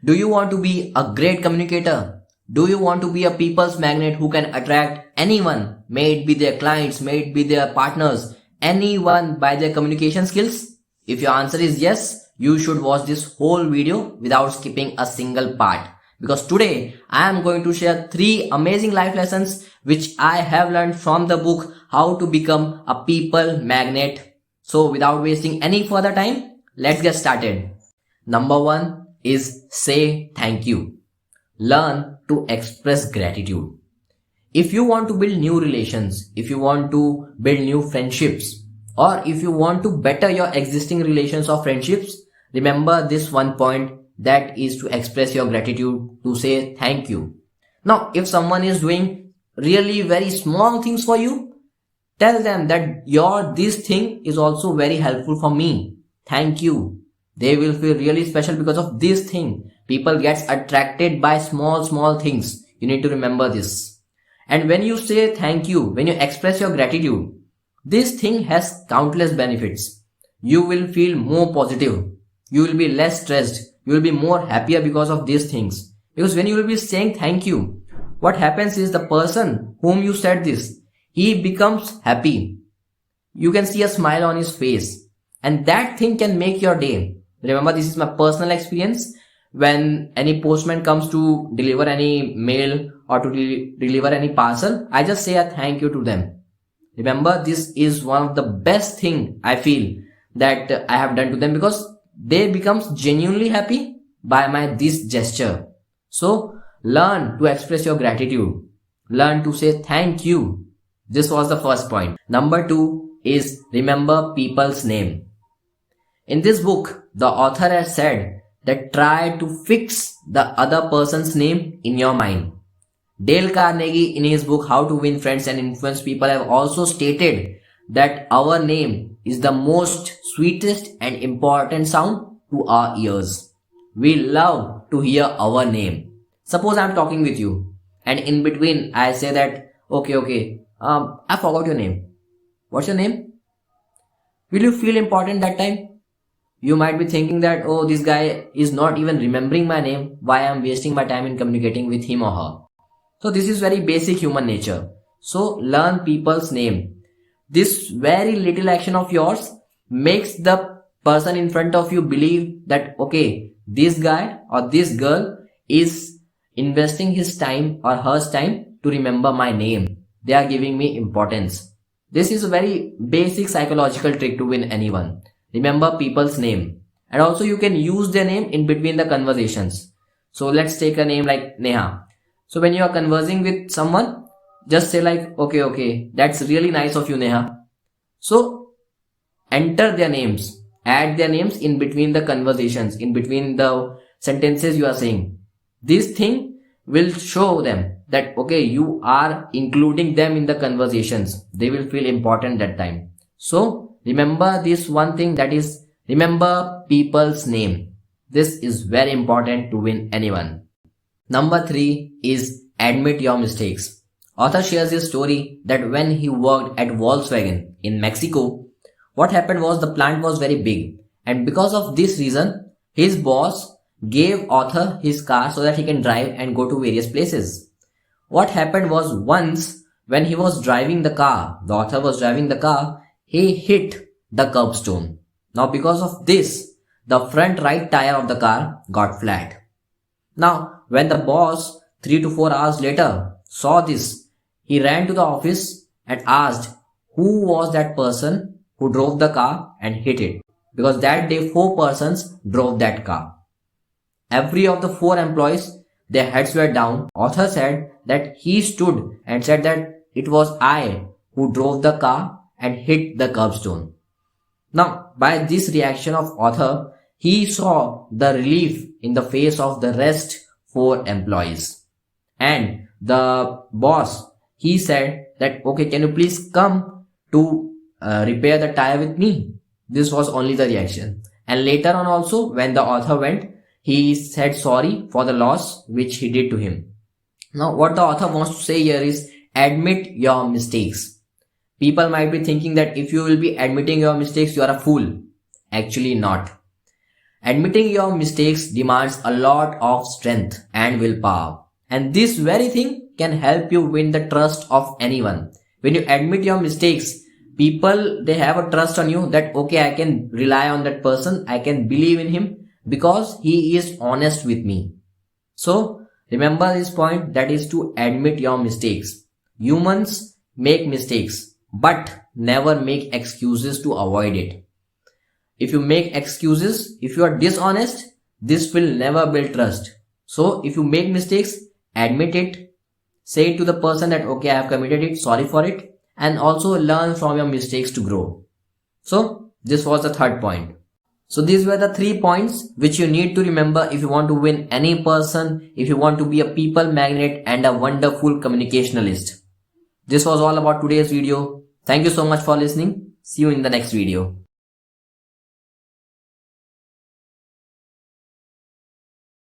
Do you want to be a great communicator? Do you want to be a people's magnet who can attract anyone, may it be their clients, may it be their partners, anyone by their communication skills? If your answer is yes, you should watch this whole video without skipping a single part. Because today I am going to share 3 amazing life lessons which I have learned from the book How to Become a People Magnet. So without wasting any further time, let's get started. Number 1 is say thank you. Learn to express gratitude. If you want to build new relations, if you want to build new friendships, or if you want to better your existing relations or friendships, remember this one point, that is to express your gratitude, to say thank you. Now, if someone is doing really very small things for you, tell them that this thing is also very helpful for me. Thank you. They will feel really special because of this thing. People get attracted by small things. You need to remember this. And when you say thank you, when you express your gratitude, this thing has countless benefits. You will feel more positive. You will be less stressed. You will be more happier because of these things. Because when you will be saying thank you, what happens is the person whom you said this, he becomes happy. You can see a smile on his face. And that thing can make your day. Remember, this is my personal experience. When any postman comes to deliver any mail or to deliver any parcel, I just say a thank you to them. Remember, this is one of the best thing I feel that I have done to them, because they becomes genuinely happy by this gesture. So learn to express your gratitude. Learn to say thank you. This was the first point. Number 2 is remember people's name. In this book, the author has said that try to fix the other person's name in your mind. Dale Carnegie, in his book How to Win Friends and Influence People, have also stated that our name is the most sweetest and important sound to our ears. We love to hear our name. Suppose I am talking with you and in between I say that, okay, I forgot your name. What's your name? Will you feel important that time? You might be thinking that, oh, this guy is not even remembering my name. Why I am wasting my time in communicating with him or her? So this is very basic human nature. So learn people's name. This very little action of yours makes the person in front of you believe that, okay, this guy or this girl is investing his time or her time to remember my name. They are giving me importance. This is a very basic psychological trick to win anyone. Remember people's name. And also you can use their name in between the conversations. So let's take a name like Neha. So when you are conversing with someone, just say like, okay, that's really nice of you, Neha. So enter their names, add their names in between the conversations, in between the sentences you are saying. This thing will show them that, okay, you are including them in the conversations. They will feel important that time. So remember this one thing, that is remember people's name. This is very important to win anyone. Number 3 is admit your mistakes. Author shares his story that when he worked at Volkswagen in Mexico, what happened was the plant was very big, and because of this reason, his boss gave author his car so that he can drive and go to various places. What happened was, once when he was driving the car, the author was driving the car, he hit the curbstone. Now because of this, the front right tire of the car got flat. Now when the boss 3 to 4 hours later saw this, he ran to the office and asked who was that person who drove the car and hit it, because that day 4 persons drove that car. Every of the 4 employees, their heads were down. Author said that he stood and said that it was I who drove the car and hit the curbstone. Now by this reaction of author, he saw the relief in the face of the rest 4 employees. And the boss, he said that, okay, can you please come to repair the tire with me? This was only the reaction. And later on also, when the author went, he said sorry for the loss which he did to him. Now what the author wants to say here is, admit your mistakes. People might be thinking that if you will be admitting your mistakes, you are a fool. Actually not. Admitting your mistakes demands a lot of strength and willpower. And this very thing can help you win the trust of anyone. When you admit your mistakes, people, they have a trust on you that, okay, I can rely on that person. I can believe in him because he is honest with me. So remember this point, that is to admit your mistakes. Humans make mistakes, but never make excuses to avoid it. If you make excuses, if you are dishonest, this will never build trust. So if you make mistakes, admit it, say it to the person that, okay, I have committed it, sorry for it, and also learn from your mistakes to grow. So this was the third point. So these were the 3 points which you need to remember if you want to win any person, if you want to be a people magnet and a wonderful communicationalist. This was all about today's video. Thank you so much for listening. See you in the next video.